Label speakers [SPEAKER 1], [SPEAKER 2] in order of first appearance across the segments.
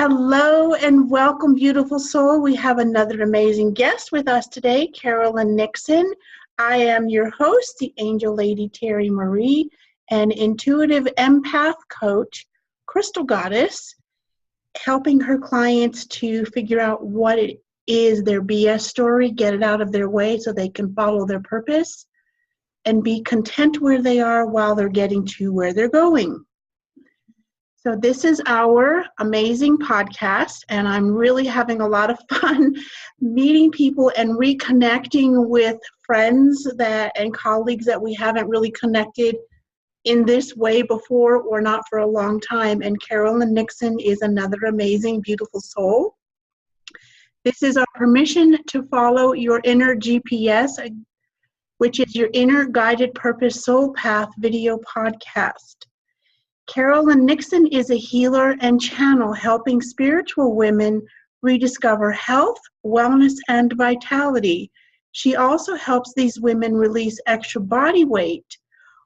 [SPEAKER 1] Hello and welcome, beautiful soul. We have another amazing guest with us today, Carolyn Nixon. I am your host, the Angel Lady Terry Marie, an intuitive empath coach, crystal goddess, helping her clients to figure out what it is their BS story, get it out of their way so they can follow their purpose and be content where they are while they're getting to where they're going. So this is our amazing podcast, and I'm really having a lot of fun meeting people and reconnecting with friends and colleagues that we haven't really connected in this way before or not for a long time. And Carolyn Nixon is another amazing, beautiful soul. This is our permission to follow your inner GPS, which is your inner guided purpose soul path video podcast. Carolyn Nixon is a healer and channel helping spiritual women rediscover health, wellness, and vitality. She also helps these women release extra body weight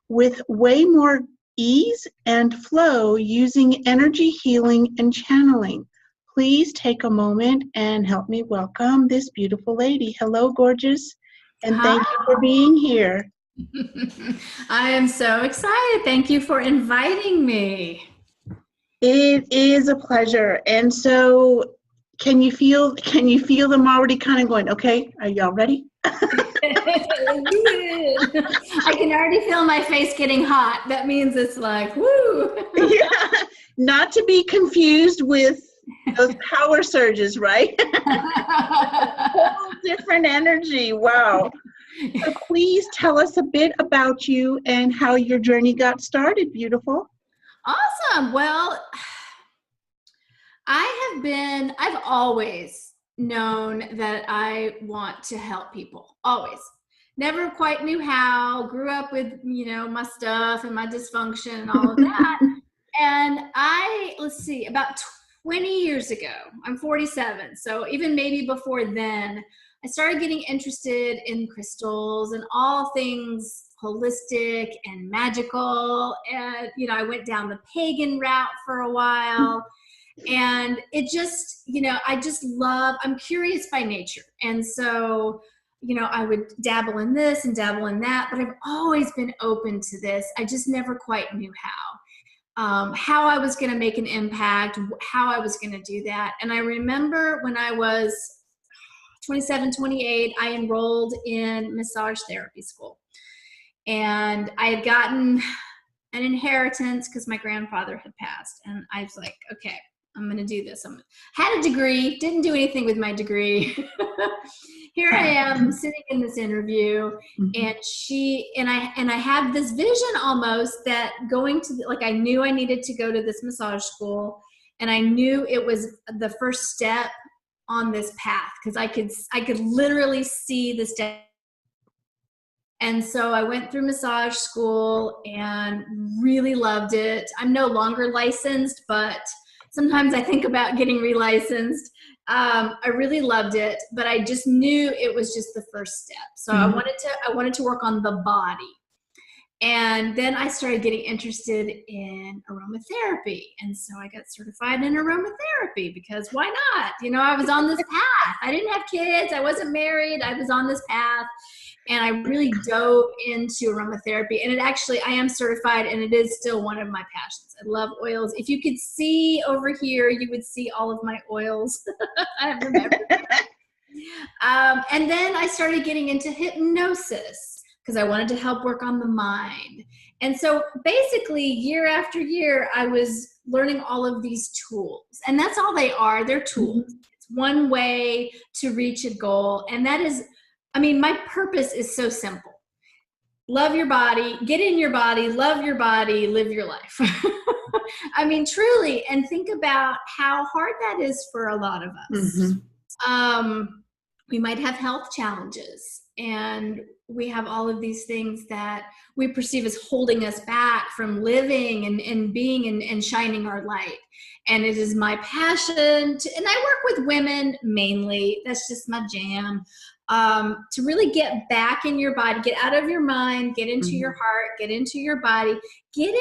[SPEAKER 1] with way more ease and flow using energy healing and channeling. Please take a moment and help me welcome this beautiful lady. Hello, gorgeous, and thank you for being here.
[SPEAKER 2] I am so excited. Thank you for inviting me.
[SPEAKER 1] It is a pleasure. And so can you feel them already kind of going, okay, are y'all ready?
[SPEAKER 2] I can already feel my face getting hot. That means it's like, woo.
[SPEAKER 1] Yeah, not to be confused with those power surges, right? Whole different energy. Wow. So please tell us a bit about you and how your journey got started, beautiful.
[SPEAKER 2] Awesome. Well, I've always known that I want to help people. Always. Never quite knew how. Grew up with, my stuff and my dysfunction and all of that. And about 20 years ago, I'm 47. So even maybe before then, I started getting interested in crystals and all things holistic and magical. And, I went down the pagan route for a while. And it just, I'm curious by nature. And so, I would dabble in this and dabble in that, but I've always been open to this. I just never quite knew how I was going to make an impact, how I was going to do that. And I remember when I was 27, 28, I enrolled in massage therapy school. And I had gotten an inheritance because my grandfather had passed. And I was like, okay, I'm going to do this. Had a degree, didn't do anything with my degree. Here I am sitting in this interview, and I had this vision almost that going to, I knew I needed to go to this massage school, and I knew it was the first step on this path because I could literally see the step. And so I went through massage school and really loved it. I'm no longer licensed, but sometimes I think about getting relicensed. I really loved it, but I just knew it was just the first step. So I wanted to work on the body. And then I started getting interested in aromatherapy. And so I got certified in aromatherapy because why not? I was on this path. I didn't have kids. I wasn't married. I was on this path. And I really dove into aromatherapy. And I am certified, and it is still one of my passions. I love oils. If you could see over here, you would see all of my oils. I have them everywhere. And then I started getting into hypnosis because I wanted to help work on the mind. And so basically, year after year, I was learning all of these tools. And that's all they are. They're tools. It's one way to reach a goal. And that is, my purpose is so simple. Love your body, get in your body, love your body, live your life. Truly, and think about how hard that is for a lot of us. We might have health challenges, and we have all of these things that we perceive as holding us back from living and being and shining our light. And it is my passion and I work with women mainly. That's just my jam. To really get back in your body, get out of your mind, get into your heart, get into your body, get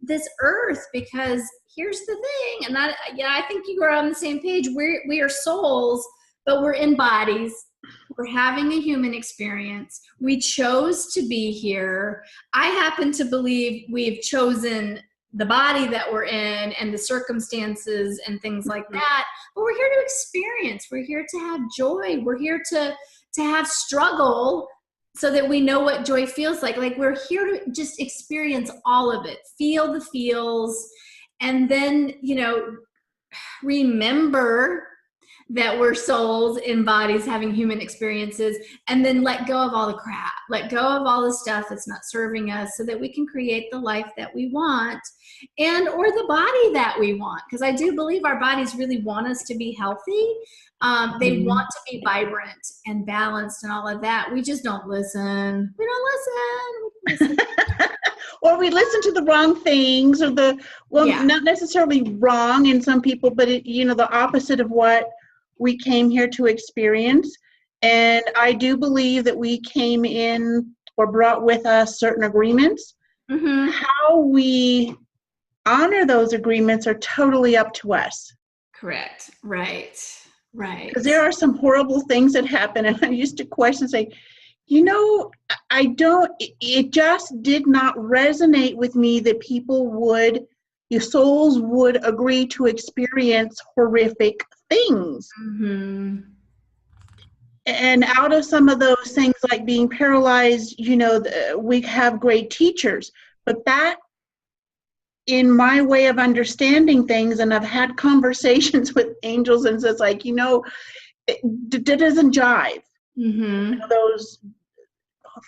[SPEAKER 2] this earth, because here's the thing, and I think you are on the same page. We are souls, but we're in bodies. We're having a human experience. We chose to be here. I happen to believe we've chosen the body that we're in and the circumstances and things like that. But we're here to experience. We're here to have joy. We're here to have struggle so that we know what joy feels like. Like, we're here to just experience all of it, feel the feels, and then, remember that we're souls in bodies having human experiences, and then let go of all the crap, let go of all the stuff that's not serving us, so that we can create the life that we want or the body that we want. Because I do believe our bodies really want us to be healthy. They want to be vibrant and balanced and all of that. We just don't listen. We don't listen.
[SPEAKER 1] Or we listen to the wrong things, or not necessarily wrong in some people, but the opposite of what we came here to experience. And I do believe that we came in or brought with us certain agreements. Mm-hmm. How we honor those agreements are totally up to us.
[SPEAKER 2] Correct. Right.
[SPEAKER 1] Because there are some horrible things that happen, and I used to question, say, it just did not resonate with me that your souls would agree to experience horrific things. Mm-hmm. And out of some of those things, like being paralyzed, we have great teachers. But that, in my way of understanding things, and I've had conversations with angels, and it's like, it doesn't jive. Mm-hmm. Those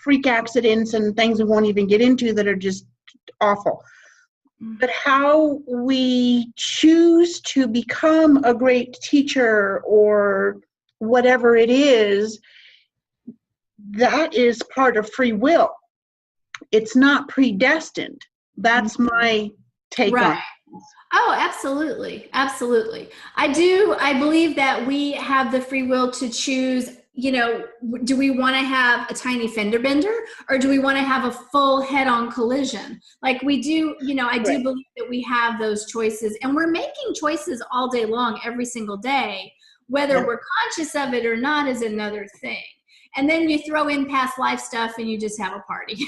[SPEAKER 1] freak accidents and things we won't even get into that are just awful. But how we choose to become a great teacher or whatever it is, that is part of free will. It's not predestined. That's my take on it.
[SPEAKER 2] Oh, absolutely. Absolutely. I believe that we have the free will to choose, do we want to have a tiny fender bender, or do we want to have a full head-on collision? Like we do, I do believe that we have those choices, and we're making choices all day long, every single day. Whether we're conscious of it or not is another thing. And then you throw in past life stuff and you just have a party.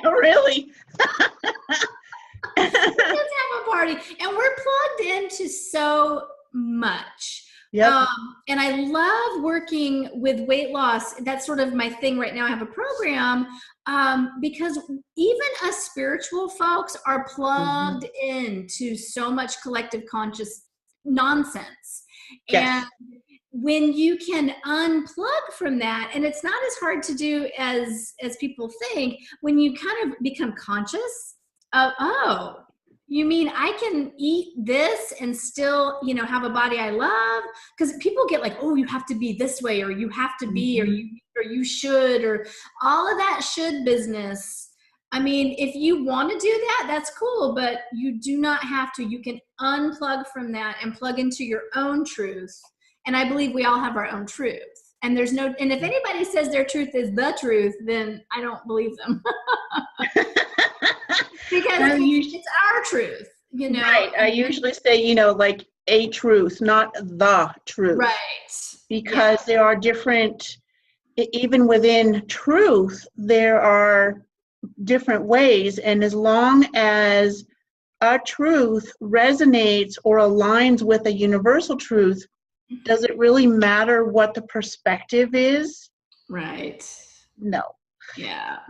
[SPEAKER 1] Really?
[SPEAKER 2] Let's have a party. And we're plugged into so much.
[SPEAKER 1] Yep.
[SPEAKER 2] And I love working with weight loss. That's sort of my thing right now. I have a program because even us spiritual folks are plugged into so much collective conscious nonsense.
[SPEAKER 1] Yes.
[SPEAKER 2] And when you can unplug from that, and it's not as hard to do as people think, when you kind of become conscious of, oh, you mean I can eat this and still, have a body I love? Because people get like, oh, you have to be this way, or you have to be, or you should, or all of that should business. I mean, if you want to do that, that's cool, but you do not have to. You can unplug from that and plug into your own truth. And I believe we all have our own truth. And and if anybody says their truth is the truth, then I don't believe them. Because it's our truth,
[SPEAKER 1] Right. I usually say, like a truth, not the truth.
[SPEAKER 2] Right.
[SPEAKER 1] Because there are different, even within truth, there are different ways. And as long as a truth resonates or aligns with a universal truth, does it really matter what the perspective is?
[SPEAKER 2] Right.
[SPEAKER 1] No.
[SPEAKER 2] Yeah.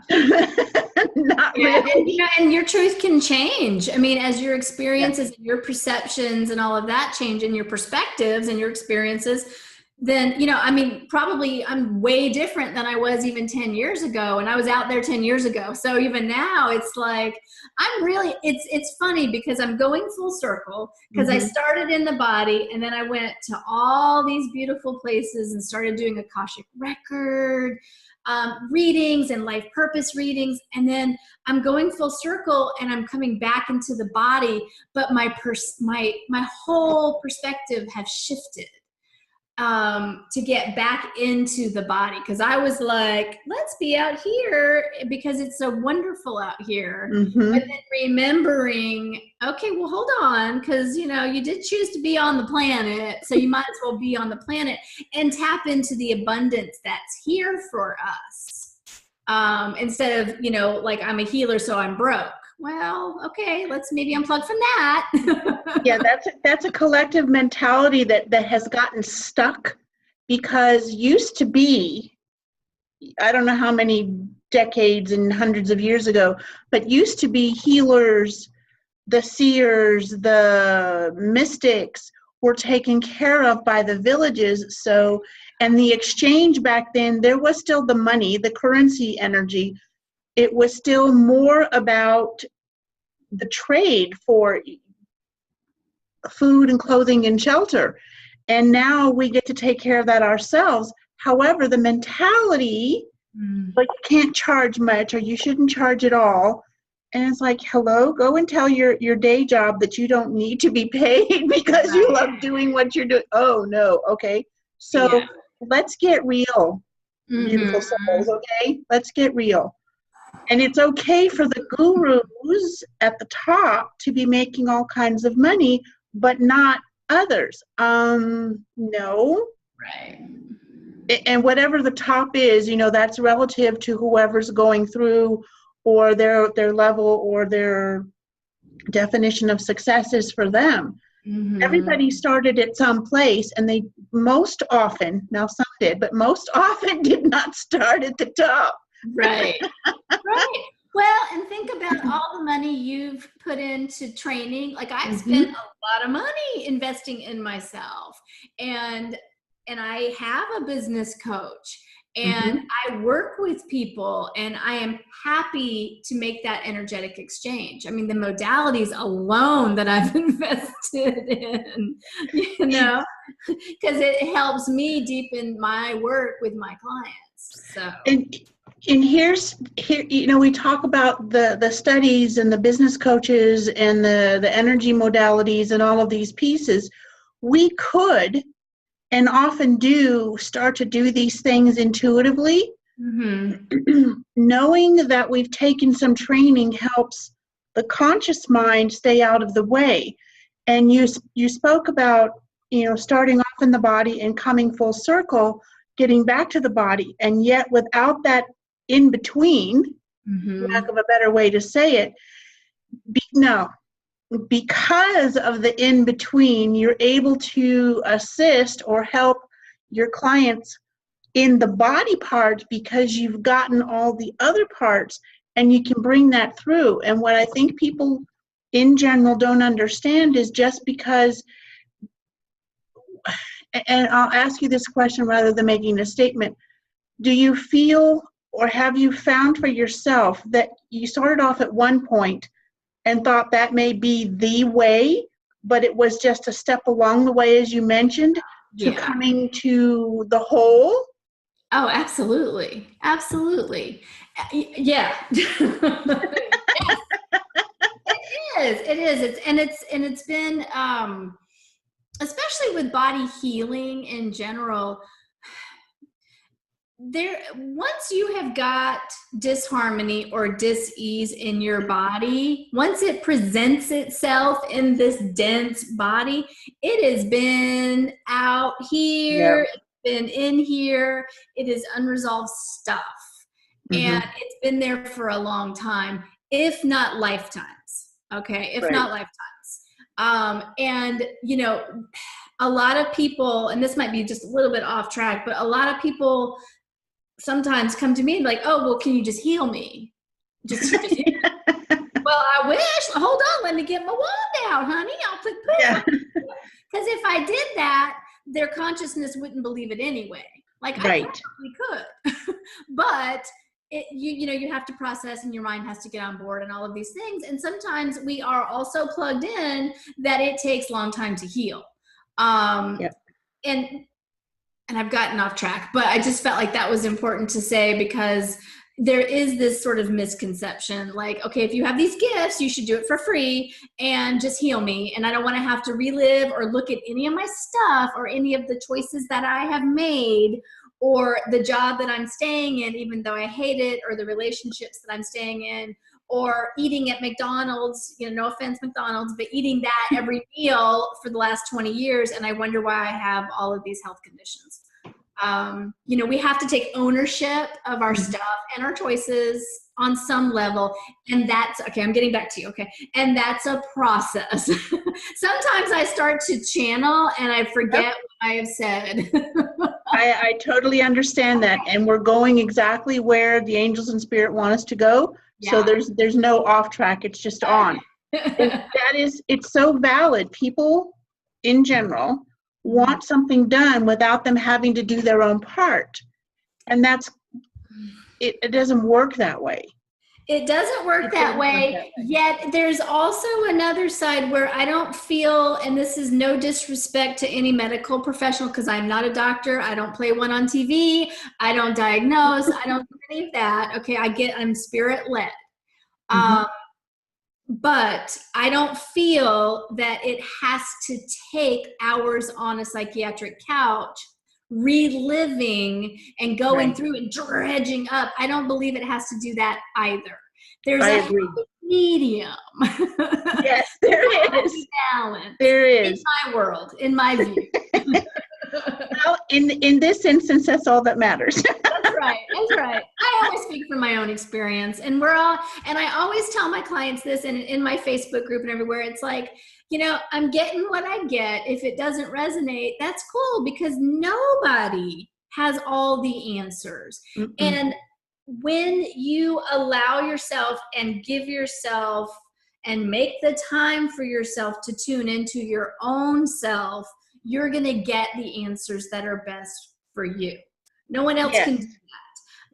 [SPEAKER 1] Not really.
[SPEAKER 2] And your truth can change. I mean, as your experiences and your perceptions and all of that change, and your perspectives and your experiences, then, probably I'm way different than I was even 10 years ago. And I was out there 10 years ago. So even now it's like, it's funny because I'm going full circle, because I started in the body, and then I went to all these beautiful places and started doing Akashic record readings and life purpose readings. And then I'm going full circle and I'm coming back into the body, but my whole perspective has shifted. to get back into the body. Cause I was like, let's be out here because it's so wonderful out here.
[SPEAKER 1] Mm-hmm.
[SPEAKER 2] But then remembering, okay, well, hold on. Cause you did choose to be on the planet. So you might as well be on the planet and tap into the abundance that's here for us. Instead of, like I'm a healer, so I'm broke. Well, okay, let's maybe unplug from that.
[SPEAKER 1] Yeah, that's a collective mentality that has gotten stuck, because used to be, I don't know how many decades and hundreds of years ago, but used to be healers, the seers, the mystics were taken care of by the villages. So, and the exchange back then, there was still the money, the currency energy. It was still more about the trade for food and clothing and shelter. And now we get to take care of that ourselves. However, the mentality, like, you can't charge much, or you shouldn't charge at all. And it's like, hello, go and tell your day job that you don't need to be paid because you love doing what you're doing. Oh, no. Okay. So let's get real, beautiful souls. Okay. Let's get real. And it's okay for the gurus at the top to be making all kinds of money, but not others. No.
[SPEAKER 2] Right.
[SPEAKER 1] And whatever the top is, that's relative to whoever's going through, or their level, or their definition of success is for them. Everybody started at some place, and they most often, now some did, but most often did not start at the top.
[SPEAKER 2] Right. Right. Well, and think about all the money you've put into training. Like, I've spent a lot of money investing in myself, and I have a business coach, and I work with people, and I am happy to make that energetic exchange. I mean, the modalities alone that I've invested in, because it helps me deepen my work with my clients. So.
[SPEAKER 1] And here, we talk about the studies and the business coaches and the energy modalities and all of these pieces. We could, and often do, start to do these things intuitively. Knowing that we've taken some training helps the conscious mind stay out of the way. And you spoke about, starting off in the body and coming full circle, getting back to the body, and yet without that in between, lack of a better way to say it, because of the in between, you're able to assist or help your clients in the body part, because you've gotten all the other parts and you can bring that through. And what I think people in general don't understand is, just because, and I'll ask you this question rather than making a statement, do you feel, or have you found for yourself, that you started off at one point and thought that may be the way, but it was just a step along the way, as you mentioned, to coming to the whole?
[SPEAKER 2] Oh, absolutely. Absolutely. Yeah. Yes. It is. It's been, especially with body healing in general, once you have got disharmony or dis-ease in your body, once it presents itself in this dense body, it has been out here, it's been in here, it is unresolved stuff. And it's been there for a long time, if not lifetimes. Okay, if not lifetimes. And a lot of people, and this might be just a little bit off track, but a lot of people sometimes come to me and like, oh, well, can you just heal me? Just heal me. Well, I wish. Hold on, let me get my wand out, honey. I'll put because if I did that, their consciousness wouldn't believe it anyway. Like, I probably could, but you have to process, and your mind has to get on board, and all of these things. And sometimes we are also plugged in that it takes a long time to heal. And I've gotten off track, but I just felt like that was important to say, because there is this sort of misconception, like, okay, if you have these gifts, you should do it for free and just heal me. And I don't want to have to relive or look at any of my stuff or any of the choices that I have made or the job that I'm staying in, even though I hate it, or the relationships that I'm staying in, or eating at McDonald's, no offense, McDonald's, but eating that every meal for the last 20 years. And I wonder why I have all of these health conditions. We have to take ownership of our stuff and our choices on some level. And that's, okay, I'm getting back to you. Okay. And that's a process. Sometimes I start to channel and I forget what I have said.
[SPEAKER 1] I totally understand that. And we're going exactly where the angels and spirit want us to go. Yeah. So there's no off track. It's just on. And it's so valid. People in general want something done without them having to do their own part. And it doesn't work that way.
[SPEAKER 2] It doesn't work that way. Yet there's also another side where I don't feel, and this is no disrespect to any medical professional, because I'm not a doctor. I don't play one on TV. I don't diagnose. I don't do any of that. Okay, I'm spirit led. But I don't feel that it has to take hours on a psychiatric couch reliving and going through and dredging up. I don't believe it has to do that either. There's a medium.
[SPEAKER 1] Yes, there is.
[SPEAKER 2] Balance.
[SPEAKER 1] There is.
[SPEAKER 2] In my world, in my view.
[SPEAKER 1] Well, in this instance, that's all that matters.
[SPEAKER 2] That's right. That's right. I always speak from my own experience, and I always tell my clients this, and in my Facebook group and everywhere, it's like, I'm getting what I get. If it doesn't resonate, that's cool, because nobody has all the answers. And when you allow yourself and give yourself and make the time for yourself to tune into your own self, you're going to get the answers that are best for you. No one else can do that.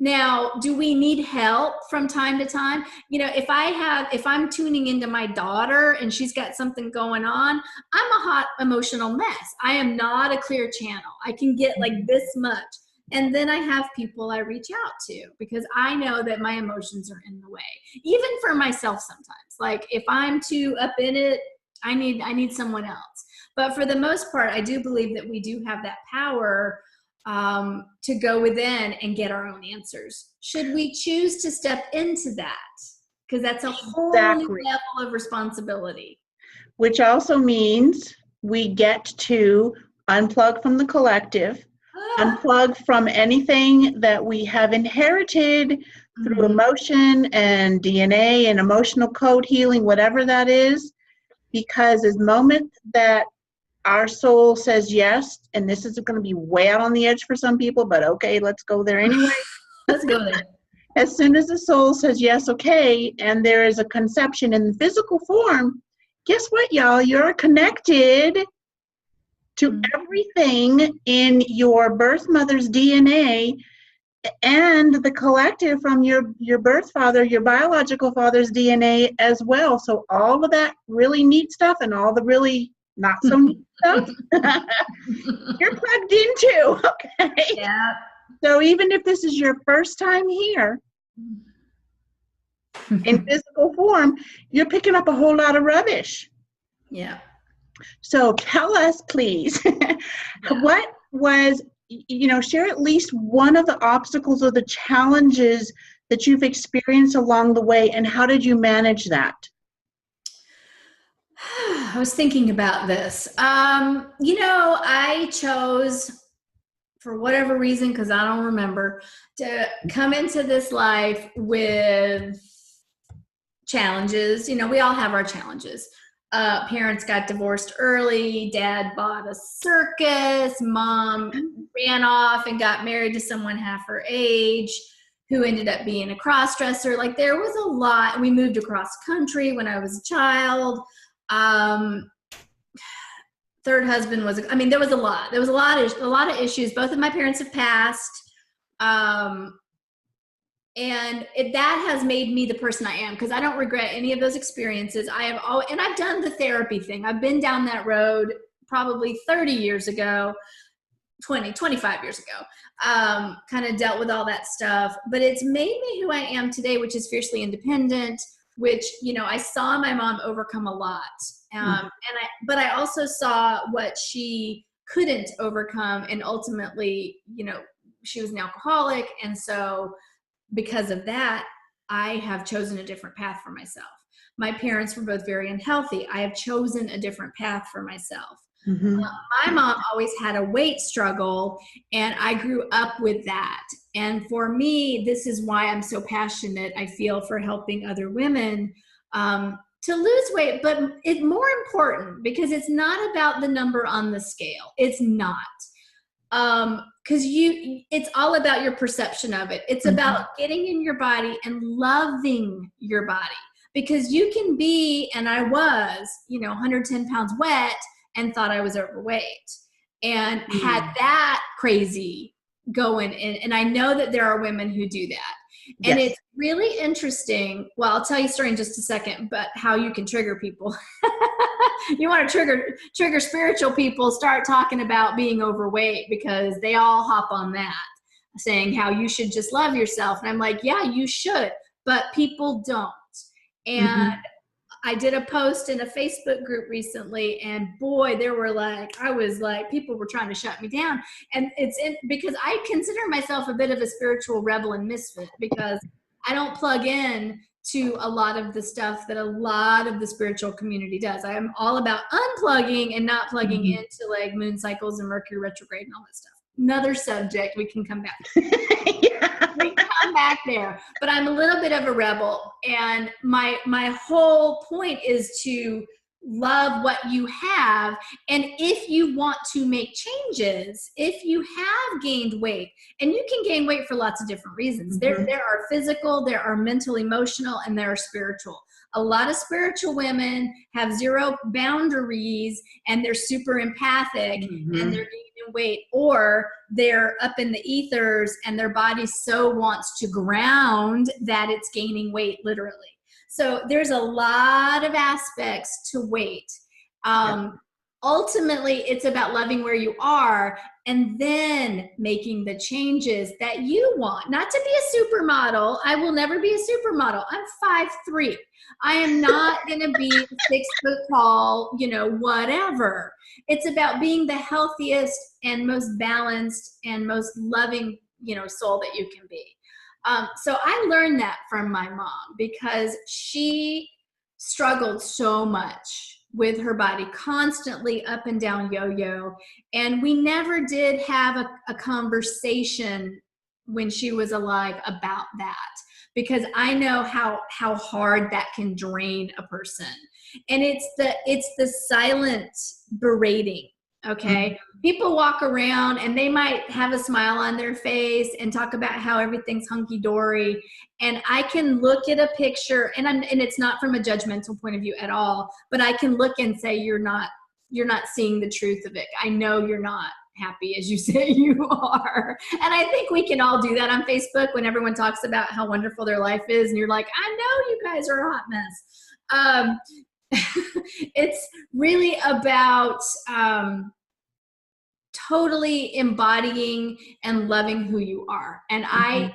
[SPEAKER 2] Now, do we need help from time to time? If I'm tuning into my daughter and she's got something going on, I'm a hot emotional mess. I am not a clear channel. I can get like this much. And then I have people I reach out to, because I know that my emotions are in the way, even for myself sometimes. Like if I'm too up in it, I need someone else. But for the most part, I do believe that we do have that power to go within and get our own answers. Should we choose to step into that? Because that's a whole new level of responsibility.
[SPEAKER 1] Which also means we get to unplug from the collective, unplug from anything that we have inherited through emotion and DNA and emotional code healing, whatever that is. Because the moment that our soul says yes, and this is going to be way out on the edge for some people, but okay, let's go there anyway.
[SPEAKER 2] Let's go there.
[SPEAKER 1] As soon as the soul says yes, okay, and there is a conception in physical form, guess what, y'all? You're connected to everything in your birth mother's DNA and the collective from your birth father, your biological father's DNA as well. So all of that really neat stuff and all the really not so neat stuff, you're plugged into, okay?
[SPEAKER 2] Yeah.
[SPEAKER 1] So even if this is your first time here in physical form, you're picking up a whole lot of rubbish.
[SPEAKER 2] Yeah.
[SPEAKER 1] So tell us, please, what was, share at least one of the obstacles or the challenges that you've experienced along the way, and how did you manage that?
[SPEAKER 2] I was thinking about this. I chose, for whatever reason, because I don't remember, to come into this life with challenges. We all have our challenges. Parents got divorced early. Dad bought a circus. Mom ran off and got married to someone half her age who ended up being a cross-dresser. Like, there was a lot. We moved across country when I was a child. Third husband was, there was a lot. There was a lot of issues. Both of my parents have passed. And that has made me the person I am, because I don't regret any of those experiences. And I've done the therapy thing. I've been down that road probably 30 years ago, 25 years ago, kind of dealt with all that stuff, but it's made me who I am today, which is fiercely independent, which, you know, I saw my mom overcome a lot. But I also saw what she couldn't overcome. And ultimately, you know, she was an alcoholic. And so because of that, I have chosen a different path for myself. My parents were both very unhealthy. I have chosen a different path for myself. My mom always had a weight struggle, and I grew up with that. And for me, this is why I'm so passionate, I feel, for helping other women to lose weight. But it's more important because it's not about the number on the scale. It's not. Because it's all about your perception of it. It's about getting in your body and loving your body. Because you can be, and I was, you know, 110 pounds wet and thought I was overweight and had that crazy going. And I know that there are women who do that. And it's really interesting. Well, I'll tell you a story in just a second, but how you can trigger people. You want to trigger spiritual people, start talking about being overweight, because they all hop on that, saying how you should just love yourself. And I'm like, yeah, you should, but people don't. And I did a post in a Facebook group recently, and boy, people were trying to shut me down. And because I consider myself a bit of a spiritual rebel and misfit, because I don't plug in to a lot of the stuff that a lot of the spiritual community does. I am all about unplugging and not plugging into like moon cycles and Mercury retrograde and all that stuff. Another subject, we can come back. We can come back there. But I'm a little bit of a rebel, and my whole point is to love what you have. And if you want to make changes, if you have gained weight, and you can gain weight for lots of different reasons. There are physical, there are mental, emotional, and there are spiritual. A lot of spiritual women have zero boundaries, and they're super empathic, and they're gaining weight, or they're up in the ethers and their body so wants to ground that it's gaining weight, literally. So there's a lot of aspects to weight. Ultimately, it's about loving where you are and then making the changes that you want. Not to be a supermodel. I will never be a supermodel. I'm 5'3". I am not going to be 6 foot tall, you know, whatever. It's about being the healthiest and most balanced and most loving, you know, soul that you can be. So I learned that from my mom, because she struggled so much with her body, constantly up and down yo-yo. And we never did have a conversation when she was alive about that, because I know how hard that can drain a person. And it's the silent berating. Okay. People walk around and they might have a smile on their face and talk about how everything's hunky-dory. And I can look at a picture, and it's not from a judgmental point of view at all, but I can look and say, you're not seeing the truth of it. I know you're not happy as you say you are. And I think we can all do that on Facebook when everyone talks about how wonderful their life is. And you're like, I know you guys are a hot mess. It's really about totally embodying and loving who you are. And I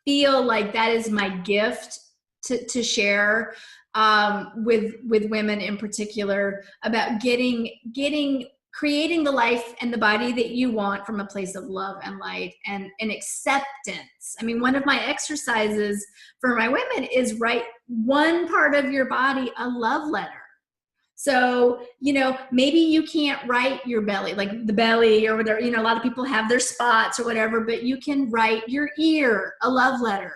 [SPEAKER 2] feel like that is my gift to share with women in particular, about creating the life and the body that you want from a place of love and light and acceptance. I mean, one of my exercises for my women is write one part of your body a love letter. So, you know, maybe you can't write your belly, like the belly or whatever, you know, a lot of people have their spots or whatever, but you can write your ear a love letter.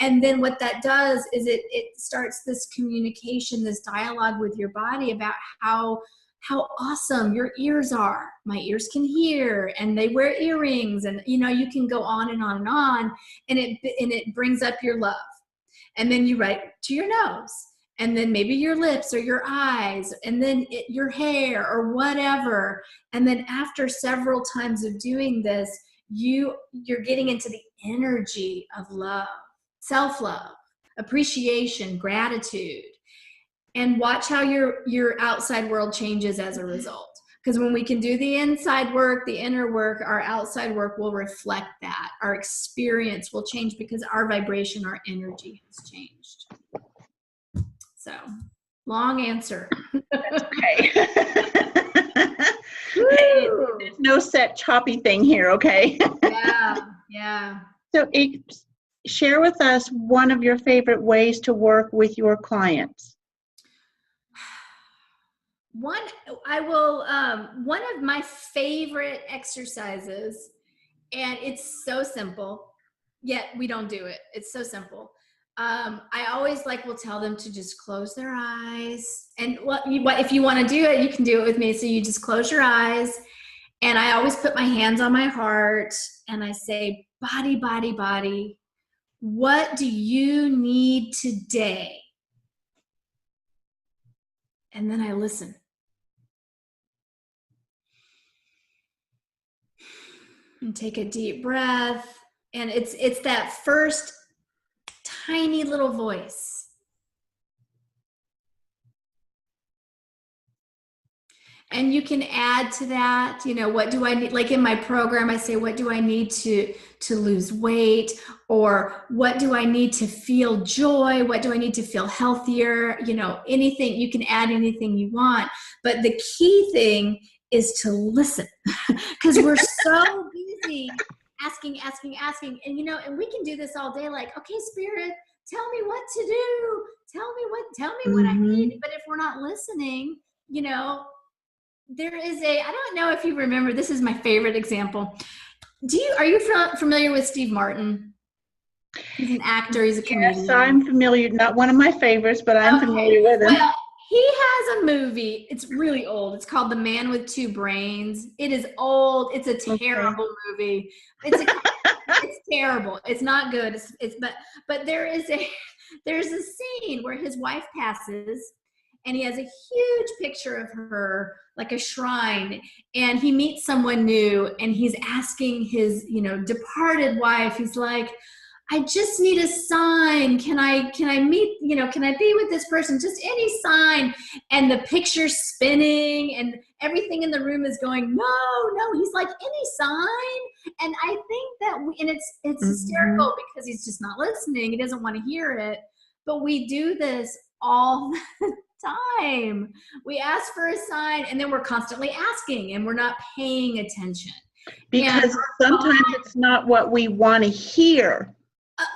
[SPEAKER 2] And then what that does is it starts this communication, this dialogue with your body about how awesome your ears are. My ears can hear, and they wear earrings, and, you know, you can go on and on and on, and it brings up your love. And then you write to your nose, and then maybe your lips or your eyes, and then your hair or whatever. And then after several times of doing this, you're getting into the energy of love, self-love, appreciation, gratitude, and watch how your outside world changes as a result. Because when we can do the inside work, the inner work, our outside work will reflect that. Our experience will change because our vibration, our energy has changed. So, long answer.
[SPEAKER 1] Okay. There's no set choppy thing here, okay?
[SPEAKER 2] Yeah.
[SPEAKER 1] So share with us one of your favorite ways to work with your clients.
[SPEAKER 2] One of my favorite exercises, and it's so simple, yet we don't do it. It's so simple. I always will tell them to just close their eyes. And if you want to do it, you can do it with me. So you just close your eyes. And I always put my hands on my heart and I say, body, body, body, what do you need today? And then I listen. And take a deep breath. And it's that first tiny little voice. And you can add to that, what do I need? Like in my program, I say, what do I need to lose weight? Or what do I need to feel joy? What do I need to feel healthier? Anything, you can add anything you want. But the key thing is to listen because we're so busy asking. And, and we can do this all day. Like, okay, Spirit, tell me what to do. Tell me what I need. But if we're not listening, there is I don't know if you remember, this is my favorite example. Are you familiar with Steve Martin? He's an actor, he's a comedian.
[SPEAKER 1] Yes, I'm familiar. Not one of my favorites, but I'm familiar with him.
[SPEAKER 2] Well, he has a movie. It's really old. It's called The Man with Two Brains. It is old. It's a terrible movie. It's terrible. It's not good. But there's a scene where his wife passes and he has a huge picture of her, like a shrine, and he meets someone new and he's asking his, departed wife, he's like, I just need a sign. Can I meet, can I be with this person? Just any sign. And the picture's spinning and everything in the room is going, no. He's like, any sign? And I think that, it's hysterical because he's just not listening. He doesn't want to hear it. But we do this all the time. We ask for a sign and then we're constantly asking and we're not paying attention.
[SPEAKER 1] Because sometimes it's not what we want to hear.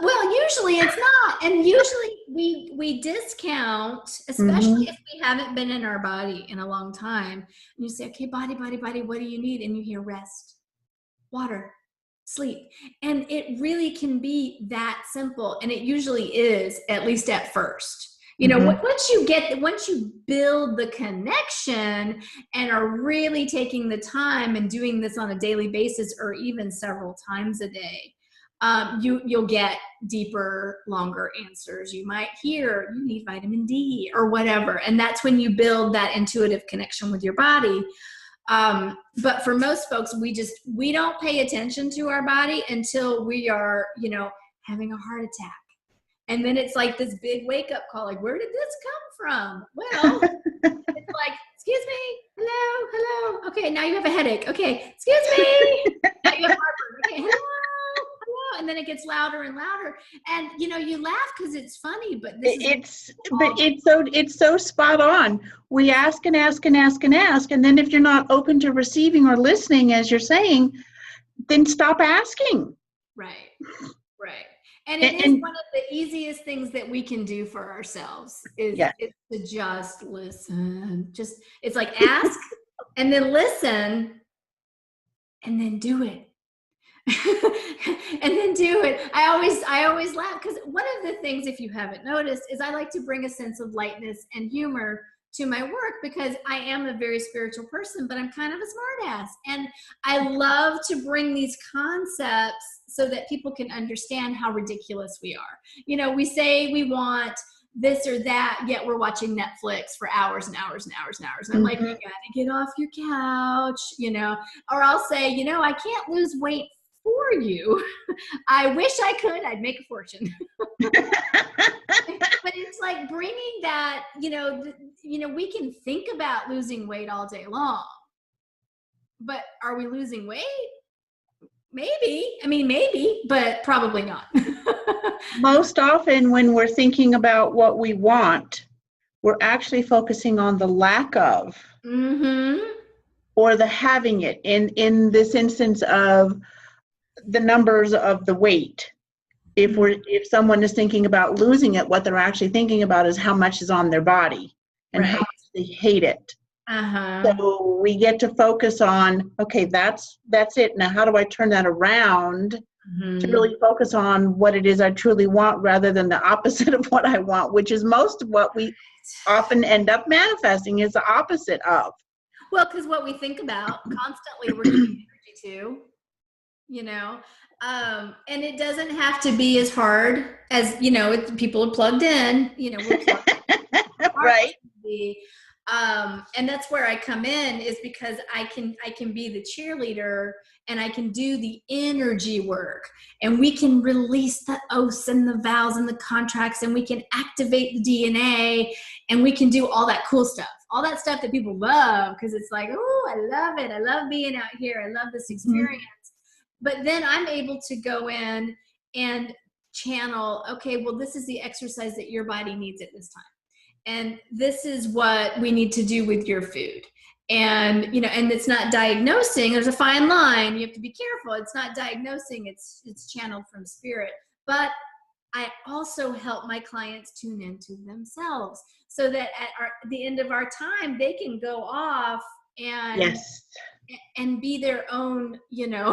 [SPEAKER 2] Well, usually it's not. And usually we discount, especially if we haven't been in our body in a long time. And you say, okay, body, body, body, what do you need? And you hear rest, water, sleep. And it really can be that simple. And it usually is, at least at first. Once you build the connection and are really taking the time and doing this on a daily basis or even several times a day, you'll get deeper, longer answers. You might hear you need vitamin D or whatever. And that's when you build that intuitive connection with your body. But for most folks, we don't pay attention to our body until we are, having a heart attack. And then it's like this big wake up call, like, where did this come from? Well, it's like, excuse me, hello. Okay, now you have a headache. Okay, excuse me. Now you have heartburn. Okay, hello. And then it gets louder and louder. And, you laugh because it's funny, but
[SPEAKER 1] it's so spot on. We ask and ask and ask and ask. And then if you're not open to receiving or listening, as you're saying, then stop asking.
[SPEAKER 2] Right. And it is one of the easiest things that we can do for ourselves is to just listen. It's like ask and then listen and then do it. And then do it. I always laugh because one of the things, if you haven't noticed, is I like to bring a sense of lightness and humor to my work because I am a very spiritual person, but I'm kind of a smartass. And I love to bring these concepts so that people can understand how ridiculous we are. We say we want this or that, yet we're watching Netflix for hours and hours and hours and hours. And I'm like, you gotta get off your couch, or I'll say, I can't lose weight for you. I wish I could, I'd make a fortune. But it's like bringing that, we can think about losing weight all day long. but are we losing weight? Maybe. I mean, maybe, but probably not.
[SPEAKER 1] Most often when we're thinking about what we want, we're actually focusing on the lack of or the having it in this instance of the numbers of the weight. If someone is thinking about losing it, what they're actually thinking about is how much is on their body and how much they hate it. So we get to focus on, okay, that's it. Now, how do I turn that around to really focus on what it is I truly want rather than the opposite of what I want, which is most of what we often end up manifesting is the opposite of.
[SPEAKER 2] Well, because what we think about constantly, we're giving energy to, you know, and it doesn't have to be as hard as, you know, people are plugged in, you know, we're plugged
[SPEAKER 1] right.
[SPEAKER 2] And that's where I come in, is because I can be the cheerleader and I can do the energy work, and we can release the oaths and the vows and the contracts, and we can activate the DNA, and we can do all that cool stuff, all that stuff that people love, because it's like, oh, I love it. I love being out here. I love this experience. But then I'm able to go in and channel, okay, well, this is the exercise that your body needs at this time. And this is what we need to do with your food. And, you know, and it's not diagnosing. There's a fine line. You have to be careful. It's not diagnosing. It's channeled from spirit. But I also help my clients tune into themselves so that at the end of our time, they can go off and be their own, you know,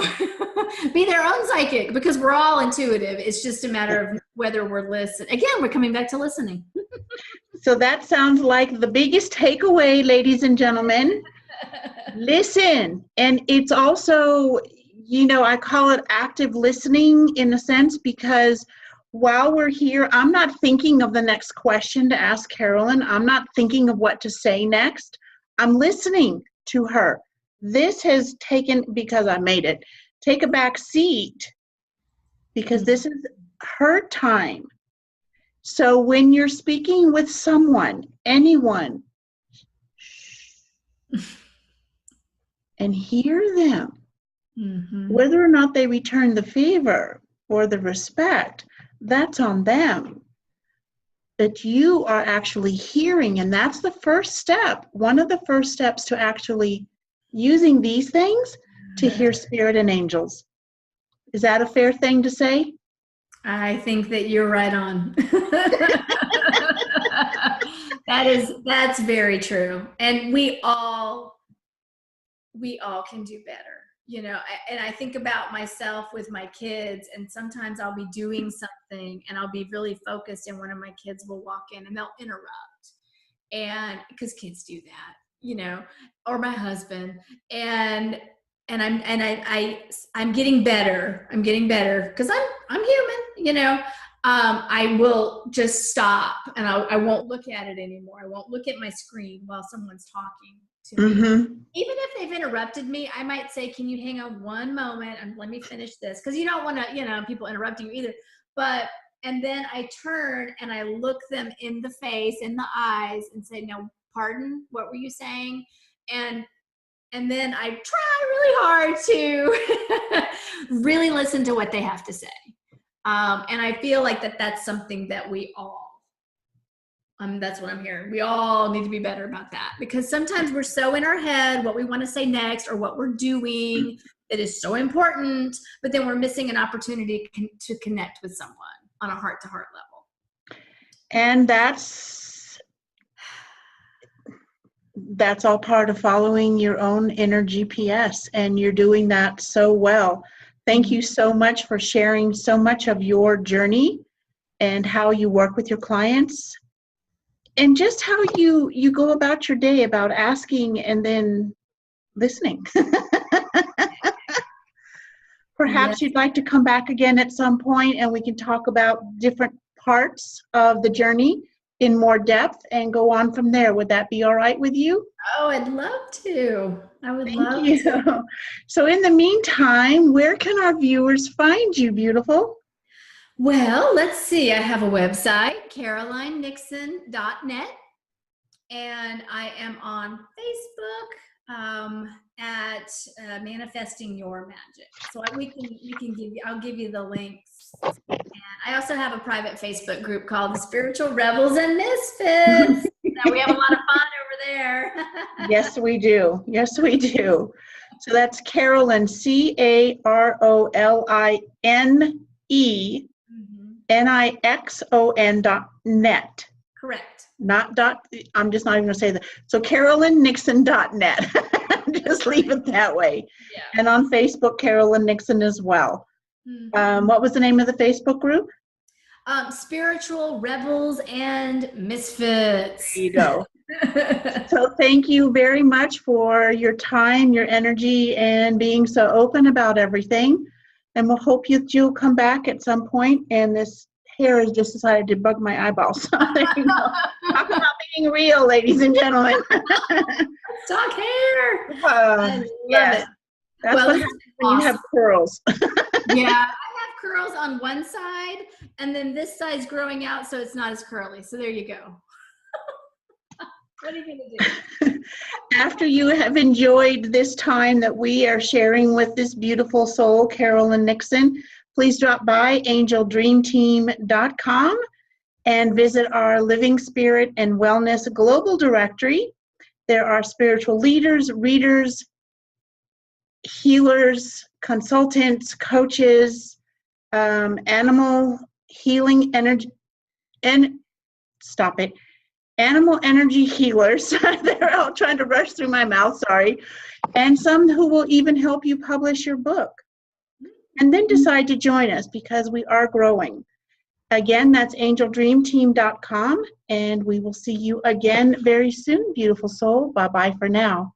[SPEAKER 2] be their own psychic, because we're all intuitive. It's just a matter of whether we're listening. Again, we're coming back to listening.
[SPEAKER 1] So that sounds like the biggest takeaway, ladies and gentlemen. Listen. And it's also, you know, I call it active listening in a sense, because while we're here, I'm not thinking of the next question to ask Carolyn. I'm not thinking of what to say next. I'm listening to her. This has taken, because I made it, take a back seat, because this is her time. So when you're speaking with someone, anyone, and hear them, whether or not they return the favor or the respect, that's on them. But you are actually hearing, and that's the first step, one of the first steps to actually using these things to hear spirit and angels. Is that a fair thing to say?
[SPEAKER 2] I think that you're right on. That's very true. And we all can do better, you know. And I think about myself with my kids, and sometimes I'll be doing something and I'll be really focused, and one of my kids will walk in and they'll interrupt. And because kids do that, you know, or my husband, and I'm getting better. I'm getting better because I'm human, you know. I will just stop and I won't look at it anymore. I won't look at my screen while someone's talking to me. Even if they've interrupted me, I might say, can you hang on one moment and let me finish this? Because you don't want to, you know, people interrupting you either. And then I turn and I look them in the face, in the eyes, and say, no, pardon, what were you saying? And then I try really hard to really listen to what they have to say. And I feel like that's something that we all, that's what I'm hearing. We all need to be better about that, because sometimes we're so in our head what we want to say next or what we're doing that is so important, but then we're missing an opportunity to connect with someone on a heart-to-heart level.
[SPEAKER 1] And that's all part of following your own inner GPS, and you're doing that so well. Thank you so much for sharing so much of your journey and how you work with your clients, and just how you go about your day, about asking and then listening. Perhaps you'd like to come back again at some point and we can talk about different parts of the journey in more depth and go on from there. Would that be all right with you?
[SPEAKER 2] Oh, I'd love to. I would love to.
[SPEAKER 1] So in the meantime, where can our viewers find you, beautiful?
[SPEAKER 2] Well, let's see. I have a website, carolinenixon.net, and I am on Facebook. at Manifesting Your Magic. So we can give you, I'll give you the links. And I also have a private Facebook group called the Spiritual Rebels and Misfits. Now we have a lot of fun over there.
[SPEAKER 1] Yes, we do. Yes, we do. So that's Carolyn, CarolynNixon.net.
[SPEAKER 2] Correct.
[SPEAKER 1] Not dot, I'm just not even going to say that. So CarolynNixon.net. Just leave it that way.
[SPEAKER 2] Yeah.
[SPEAKER 1] And on Facebook, Carolyn Nixon as well. What was the name of the Facebook group?
[SPEAKER 2] Spiritual Rebels and Misfits.
[SPEAKER 1] There you go. So thank you very much for your time, your energy, and being so open about everything. And we'll hope you'll come back at some point. And this hair has just decided to bug my eyeballs. So there you go. Talk about being real, ladies and gentlemen.
[SPEAKER 2] Talk hair.
[SPEAKER 1] I love it. That's what happens when you have curls.
[SPEAKER 2] Yeah, I have curls on one side, and then this side's growing out, so it's not as curly. So there you go. What are you going to do?
[SPEAKER 1] After you have enjoyed this time that we are sharing with this beautiful soul, Carolyn Nixon, please drop by angeldreamteam.com and visit our Living Spirit and Wellness Global Directory. There are spiritual leaders, readers, healers, consultants, coaches, animal healing energy, and stop it. Animal energy healers. They're all trying to rush through my mouth, sorry. And some who will even help you publish your book. And then decide to join us because we are growing. Again, that's angeldreamteam.com, and we will see you again very soon, beautiful soul. Bye-bye for now.